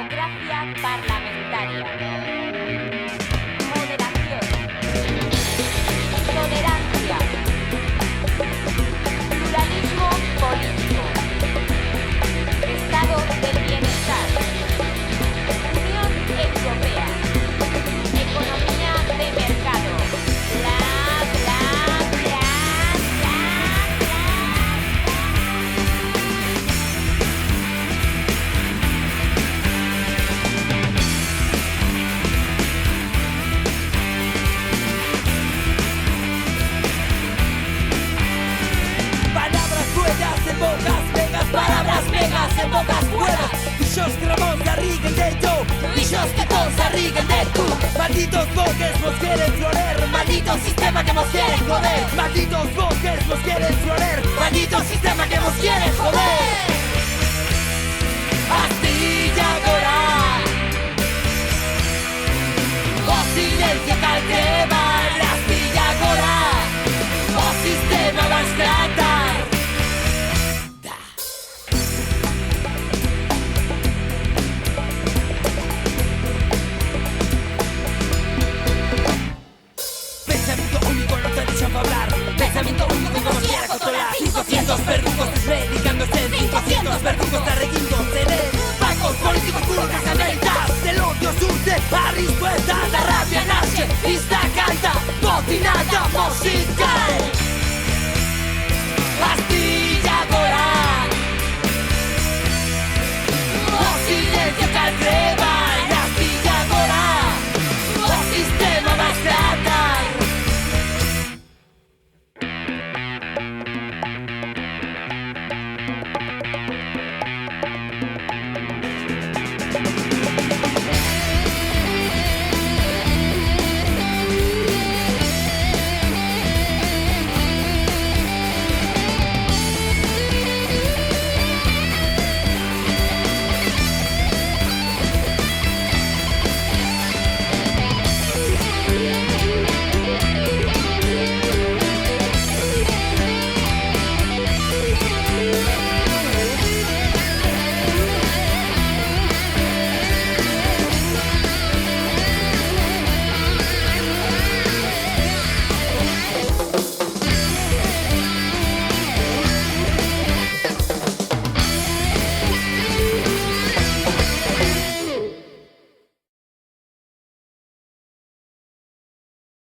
Democracia parlamentaria. Moderación. Tolerancia. Pluralismo político. Estado del bienestar. Unión Europea. Economía de mercado. Bla, bla, bla, bla, bla. Palabras buenas en bocas megas, palabras megas en bocas buenas. Dijous que Ramon Garriguen de yo, dijous que todos Garriguen de tú. Malditos bosques nos quieren florecer, maldito sistema que nos quiere joder. Malditos bosques nos quieren florecer, maldito sistema que nos quiere joder.